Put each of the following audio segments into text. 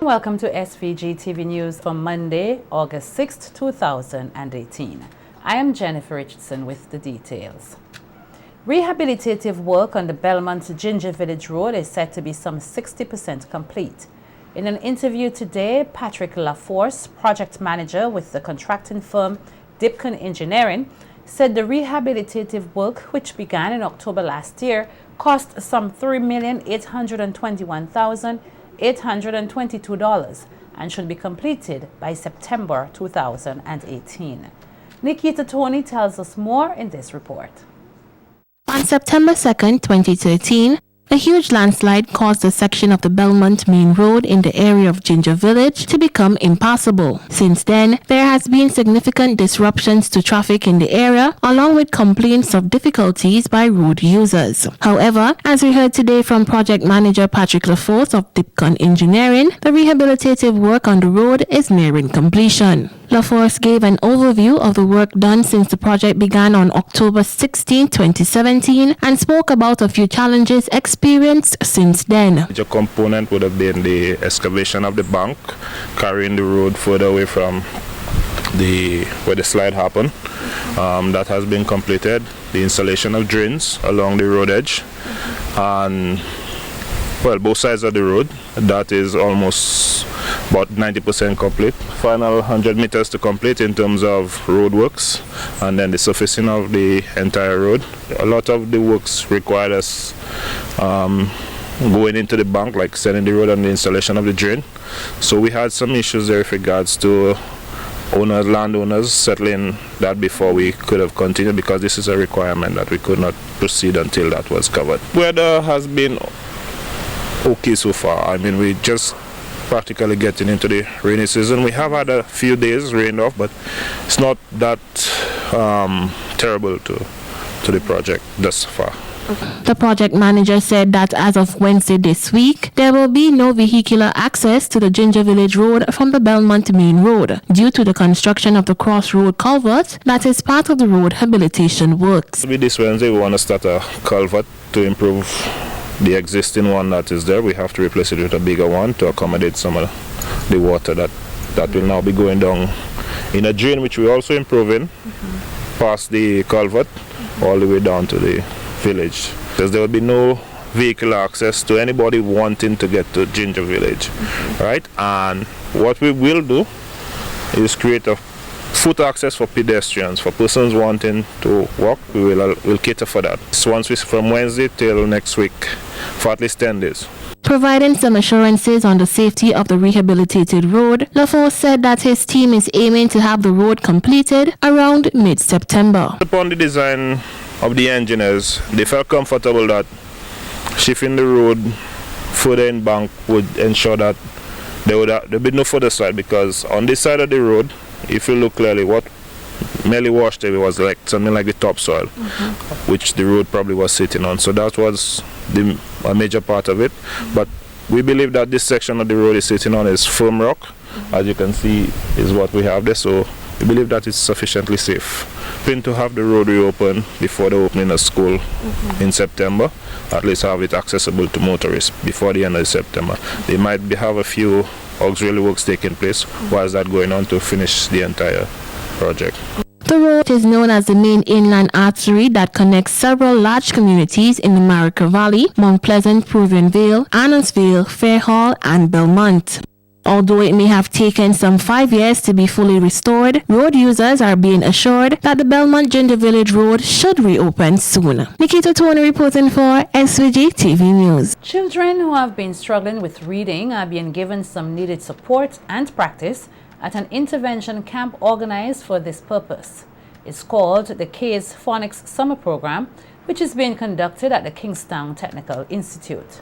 Welcome to SVG-TV News for Monday, August 6, 2018. I am Jennifer Richardson with the details. Rehabilitative work on the Belmont Ginger Village Road is said to be some 60% complete. In an interview today, Patrick LaForce, project manager with the contracting firm Dipcon Engineering, said the rehabilitative work, which began in October last year, cost some $3,821,822 and should be completed by September 2018. Nikita Tony tells us more in this report. On September 2, 2013, a huge landslide caused a section of the Belmont Main Road in the area of Ginger Village to become impassable. Since then, there has been significant disruptions to traffic in the area, along with complaints of difficulties by road users. However, as we heard today from project manager Patrick LaForce of Dipcon Engineering, the rehabilitative work on the road is nearing completion. LaForce gave an overview of the work done since the project began on October 16, 2017, and spoke about a few challenges experienced since then. The component would have been the excavation of the bank, carrying the road further away from where the slide happened. That has been completed. The installation of drains along the road edge, and both sides of the road. That is almost about 90% complete. Final 100 meters to complete in terms of road works, and then the surfacing of the entire road. A lot of the works required us going into the bank, like setting the road and the installation of the drain. So we had some issues there with regards to landowners settling that before we could have continued, because this is a requirement that we could not proceed until that was covered. Weather has been okay so far. I mean, we just practically getting into the rainy season. We have had a few days rained off, but it's not that terrible to the project thus far. The project manager said that as of Wednesday this week, there will be no vehicular access to the Ginger Village Road from the Belmont Main Road due to the construction of the crossroad culvert that is part of the road rehabilitation works. This Wednesday we want to start a culvert to improve the existing one that is there. We have to replace it with a bigger one to accommodate some of the water that will now be going down in a drain, which we're also improving past the culvert all the way down to the village, because there will be no vehicle access to anybody wanting to get to Ginger Village, right? And what we will do is create a foot access for pedestrians, for persons wanting to walk. We'll cater for that. So once from Wednesday till next week for at least 10 days. Providing some assurances on the safety of the rehabilitated road, LaForce said that his team is aiming to have the road completed around mid-September. Upon the design of the engineers, they felt comfortable that shifting the road further in bank would ensure that there would be no further slide, because on this side of the road, if you look clearly, what merely washed away was like something like the topsoil, which the road probably was sitting on. So that was a major part of it. But we believe that this section of the road is sitting on is firm rock, as you can see is what we have there. So we believe that it's sufficiently safe. Plan to have the road reopened before the opening of school in September, at least have it accessible to motorists before the end of September. They might have a few auxiliary works taking place whilst that going on to finish the entire project. The road is known as the main inland artery that connects several large communities in the Marica Valley, Mount Pleasant, Provian Vale, Annosville, Fairhall, and Belmont. Although it may have taken some 5 years to be fully restored, road users are being assured that the Belmont Ginger Village Road should reopen soon. Nikita Tony reporting for SVG-TV News. Children who have been struggling with reading are being given some needed support and practice at an intervention camp organized for this purpose. It's called the K's Phonics Summer Program, which is being conducted at the Kingstown Technical Institute.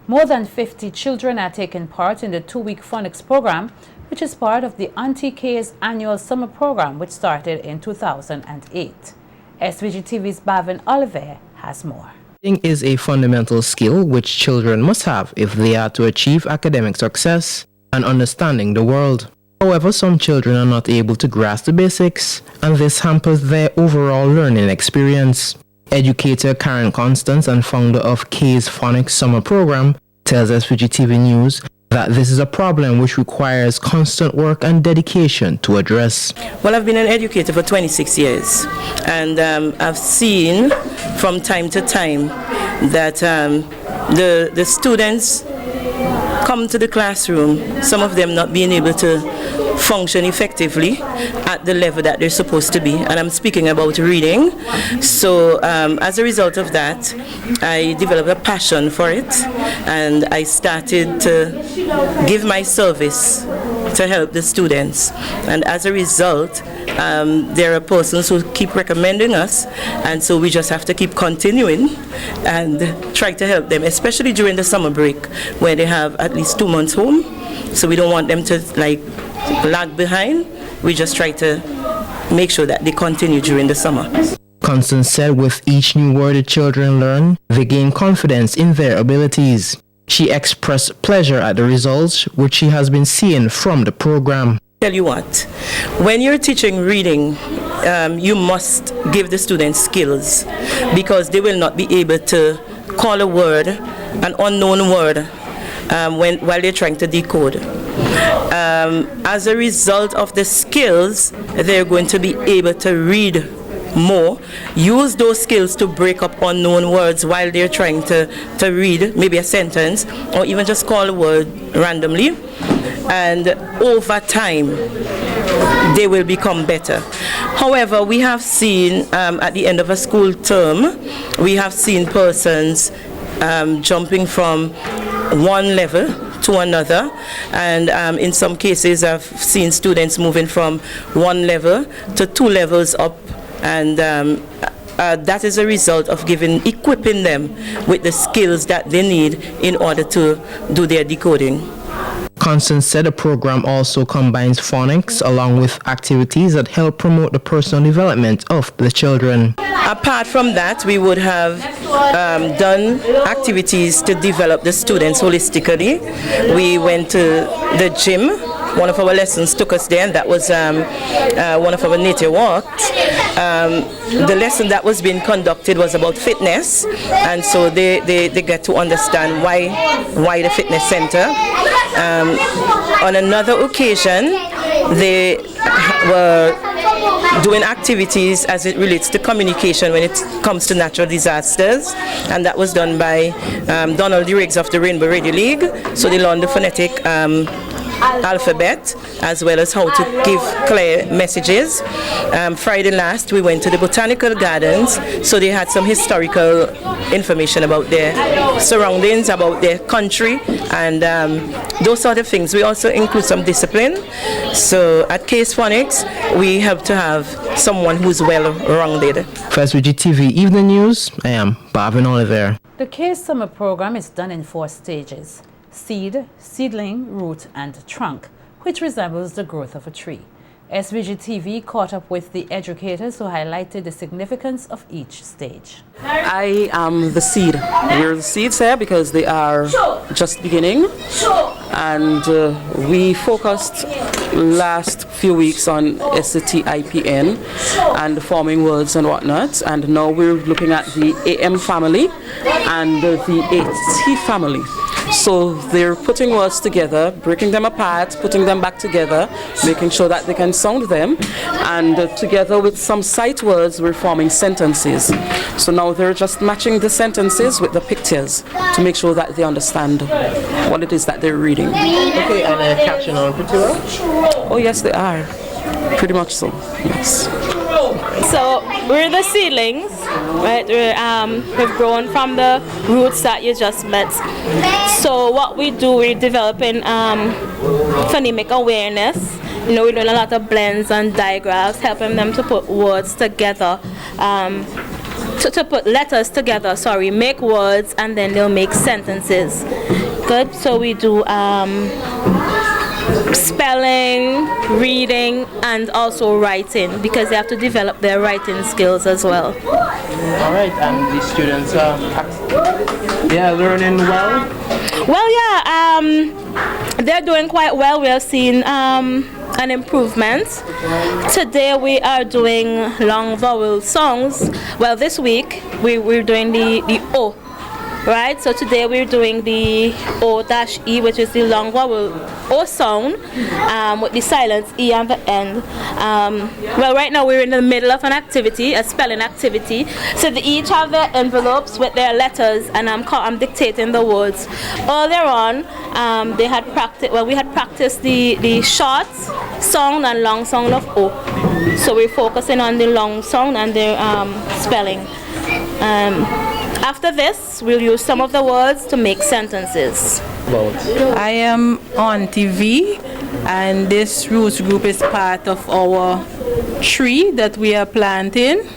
More than 50 children are taking part in the 2-week phonics program, which is part of the Auntie K's annual summer program, which started in 2008. SVG-TV's Bavin Oliver has more. Reading is a fundamental skill which children must have if they are to achieve academic success and understanding the world. However, some children are not able to grasp the basics, and this hampers their overall learning experience. Educator Karen Constance and founder of K's Phonics Summer Program tells SVG-TV News that this is a problem which requires constant work and dedication to address. Well, I've been an educator for 26 years, and I've seen from time to time that the students come to the classroom, some of them not being able to function effectively at the level that they're supposed to be, and I'm speaking about reading. So as a result of that, I developed a passion for it, and I started to give my service to help the students, and as a result there are persons who keep recommending us, and so we just have to keep continuing and try to help them, especially during the summer break where they have at least 2 months home. So we don't want them to lag behind. We just try to make sure that they continue during the summer. Constance said with each new word the children learn, they gain confidence in their abilities. She expressed pleasure at the results which she has been seeing from the program. Tell you what, when you're teaching reading, you must give the students skills, because they will not be able to call a word, an unknown word, while they're trying to decode. As a result of the skills, they're going to be able to read more, use those skills to break up unknown words while they're trying to read maybe a sentence, or even just call a word randomly, and over time they will become better. However, we have seen at the end of a school term, we have seen persons jumping from one level to another, and in some cases I've seen students moving from 1 level to 2 levels up, and that is a result of equipping them with the skills that they need in order to do their decoding. Constance said the program also combines phonics along with activities that help promote the personal development of the children. Apart from that, we would have done activities to develop the students holistically. We went to the gym. One of our lessons took us there, and that was one of our nature walks. The lesson that was being conducted was about fitness, and so they get to understand why the fitness center. On another occasion, they were doing activities as it relates to communication when it comes to natural disasters, and that was done by Donald D. Riggs of the Rainbow Radio League. So they learned the phonetic alphabet as well as how to give clear messages. Friday last we went to the botanical gardens, so they had some historical information about their surroundings, about their country, and those sort of things. We also include some discipline. So at Case Phonics we have to have someone who's well-rounded. For SVG-TV Evening News, I am Bavin Oliver. The Case Summer program is done in 4 stages: seed, seedling, root, and trunk, which resembles the growth of a tree. SVG-TV caught up with the educators who highlighted the significance of each stage. I am the seed. We're the seeds here because they are just beginning, and we focused last few weeks on SCT-IPN and forming words and whatnot, and now we're looking at the AM family and the AT family. So they're putting words together, breaking them apart, putting them back together, making sure that they can sound them, and together with some sight words we're forming sentences. So now they're just matching the sentences with the pictures to make sure that they understand what it is that they're reading. Okay, and a caption on pretty well? Oh yes, they are. Pretty much so, yes. So we're the seedlings, right? We've grown from the roots that you just met. So what we do, we're developing phonemic awareness. You know, we're doing a lot of blends and digraphs, helping them to put words together, to put letters together, make words, and then they'll make sentences. Good, so we do spelling, reading, and also writing, because they have to develop their writing skills as well. All right, and the students they are learning well? Well, yeah, they're doing quite well. We have seen an improvement. Today we are doing long vowel songs. Well, this week we're doing the O right? So today we're doing the O-E, which is the long vowel O sound with the silent E on the end. Well, right now we're in the middle of an activity, a spelling activity. So they each have their envelopes with their letters, and I'm dictating the words. Earlier on, we had practiced the short sound and long sound of O. So we're focusing on the long sound and the spelling. After this, we'll use some of the words to make sentences. I am on TV, and this roots group is part of our tree that we are planting.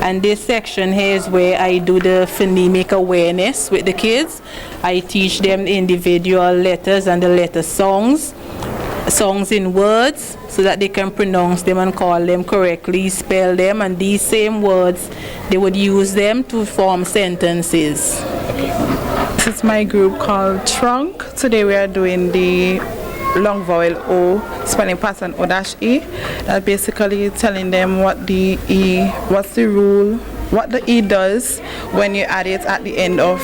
And this section here is where I do the phonemic awareness with the kids. I teach them individual letters and the letter songs in words, so that they can pronounce them and call them correctly, spell them, and these same words, they would use them to form sentences. This is my group called Trunk. Today we are doing the long vowel O spelling pattern O-E. That basically telling them what the E, what's the rule, what the E does when you add it at the end of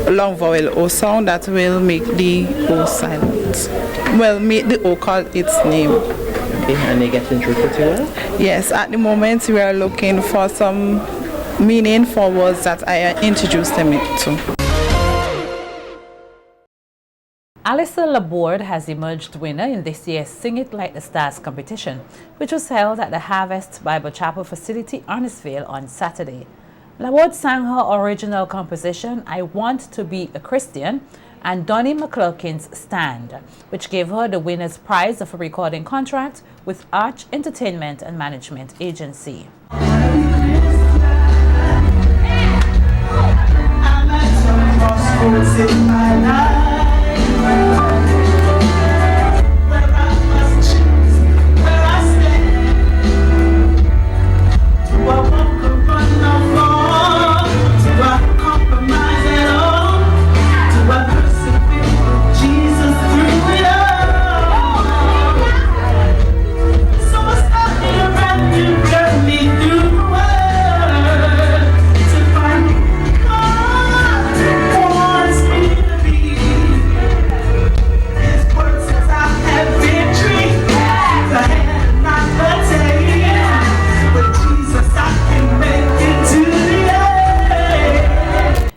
long vowel O sound that will make the O silent. Well, make the O call its name. Okay, and they get interpreted? Yes, at the moment we are looking for some meaning for words that I introduced them to. Alyssa Laborde has emerged winner in this year's Sing It Like the Stars competition, which was held at the Harvest Bible Chapel facility, Arnisville, on Saturday. Laborde sang her original composition, I Want to Be a Christian, and Donnie McClurkin's Stand, which gave her the winner's prize of a recording contract with Arch Entertainment and Management Agency.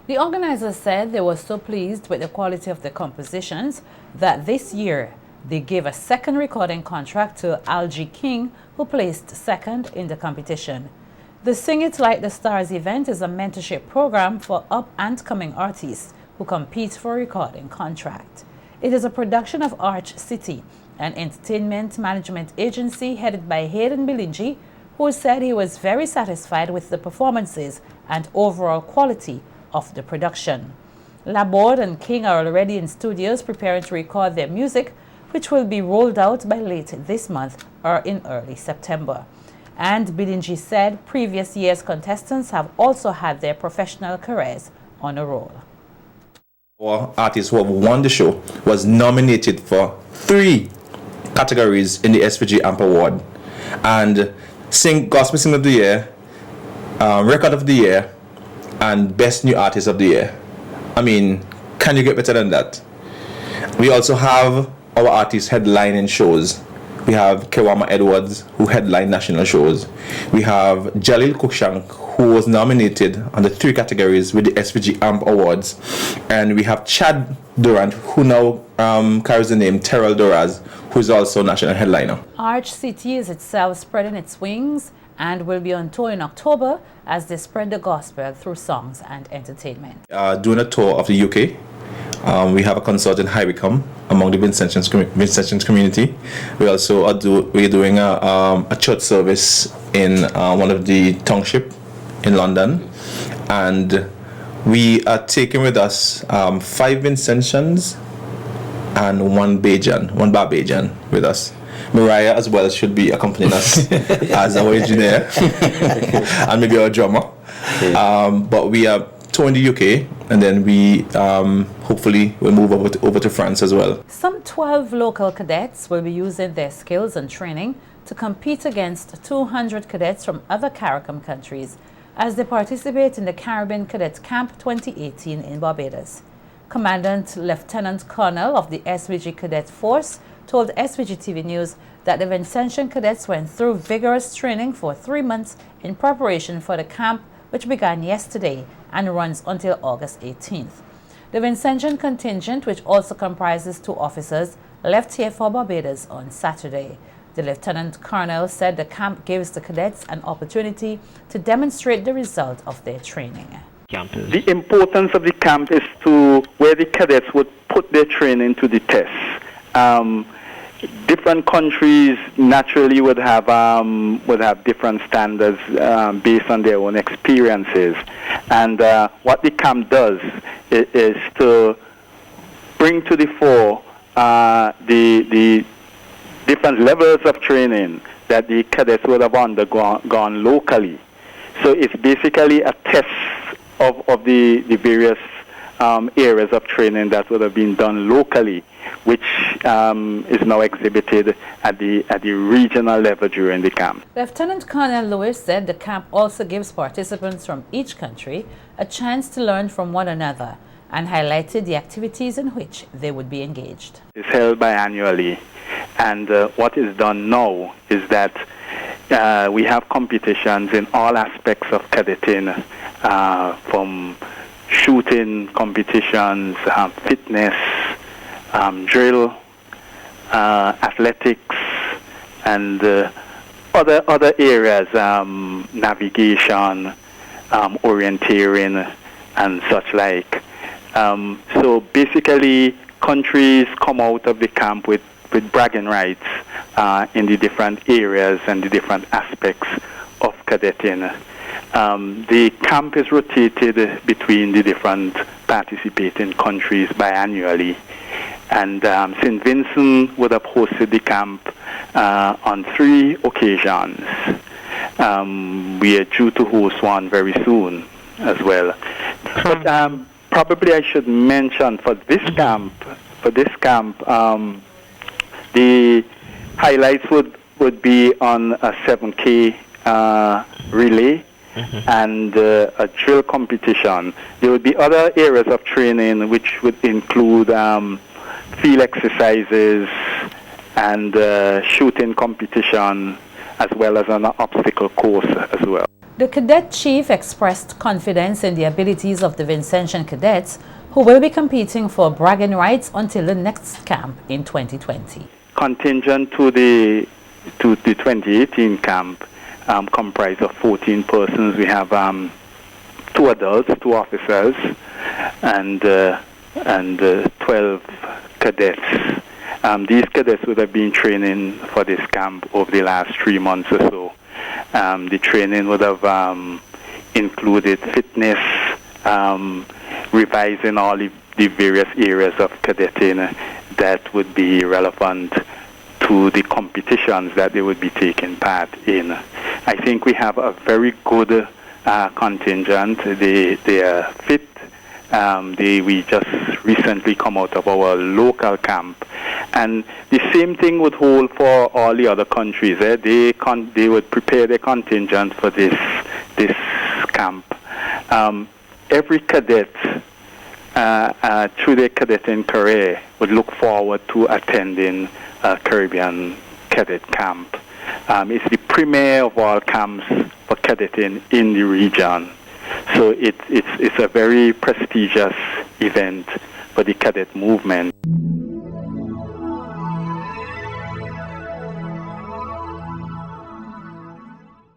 The organizers said they were so pleased with the quality of the compositions that this year they gave a second recording contract to Algie King, who placed second in the competition. The Sing It Like the Stars event is a mentorship program for up and coming artists who compete for a recording contract. It is a production of Arch City, an entertainment management agency headed by Hayden Bilingi, who said he was very satisfied with the performances and overall quality of the production. Laborde and King are already in studios preparing to record their music, which will be rolled out by late this month or in early September. And Bilingi said previous year's contestants have also had their professional careers on a roll. Our artist who have won the show was nominated for 3 categories in the SVG AMP Award, and Gospel Singer of the Year, Record of the Year, and Best New Artist of the Year. I mean, can you get better than that? We also have our artists headlining shows. We have Kewama Edwards, who headlined national shows. We have Jalil Kukshank, who was nominated on the 3 categories with the SVG AMP Awards. And we have Chad Durant, who now carries the name Terrell Doraz, who is also national headliner. Arch City is itself spreading its wings and will be on tour in October as they spread the gospel through songs and entertainment. Doing a tour of the UK. We have a concert in Highwycombe among the Vincentians community. We also are doing a church service in one of the township in London, and we are taking with us 5 Vincentians and one Barbadian with us. Mariah as well should be accompanying us as our engineer and maybe our drummer. But we are touring the UK, and then we hopefully will move over to France as well. Some 12 local cadets will be using their skills and training to compete against 200 cadets from other CARICOM countries. as they participate in the Caribbean Cadet Camp 2018 in Barbados. Commandant Lieutenant Colonel of the SVG Cadet Force told SVG-TV News that the Vincentian cadets went through vigorous training for 3 months in preparation for the camp, which began yesterday and runs until August 18th. The Vincentian contingent, which also comprises 2 officers, left here for Barbados on Saturday. The Lieutenant Colonel said the camp gives the cadets an opportunity to demonstrate the result of their training. The importance of the camp is to where the cadets would put their training to the test. Different countries naturally would have different standards based on their own experiences, and what the camp does is to bring to the fore the different levels of training that the cadets would have undergone locally. So it's basically a test of the various areas of training that would have been done locally, which is now exhibited at the regional level during the camp. Lieutenant Colonel Lewis said the camp also gives participants from each country a chance to learn from one another and highlighted the activities in which they would be engaged. It's held biannually, and what is done now is that we have competitions in all aspects of cadetting, from shooting competitions, fitness, drill, athletics, and other areas, navigation, orienteering, and such like. So basically, countries come out of the camp with bragging rights in the different areas and the different aspects of cadetting. The camp is rotated between the different participating countries biannually, and St. Vincent would have hosted the camp on 3 occasions. We are due to host one very soon as well. But probably I should mention for this camp, the highlights would be on a 7K relay and a drill competition. There would be other areas of training which would include field exercises and shooting competition, as well as an obstacle course as well. The cadet chief expressed confidence in the abilities of the Vincentian cadets, who will be competing for bragging rights until the next camp in 2020. Contingent to the 2018 camp comprised of 14 persons. We have 2 adults, 2 officers, and 12 cadets. These cadets would have been training for this camp over the last 3 months or so. The training would have included fitness, revising all the various areas of cadetting that would be relevant to the competitions that they would be taking part in. I think we have a very good contingent. They are fit. We just recently come out of our local camp, and the same thing would hold for all the other countries. They would prepare their contingent for this camp. Every cadet through their cadetting career would look forward to attending a Caribbean cadet camp. It's the premier of all camps for cadetting in the region. So it's a very prestigious event for the cadet movement.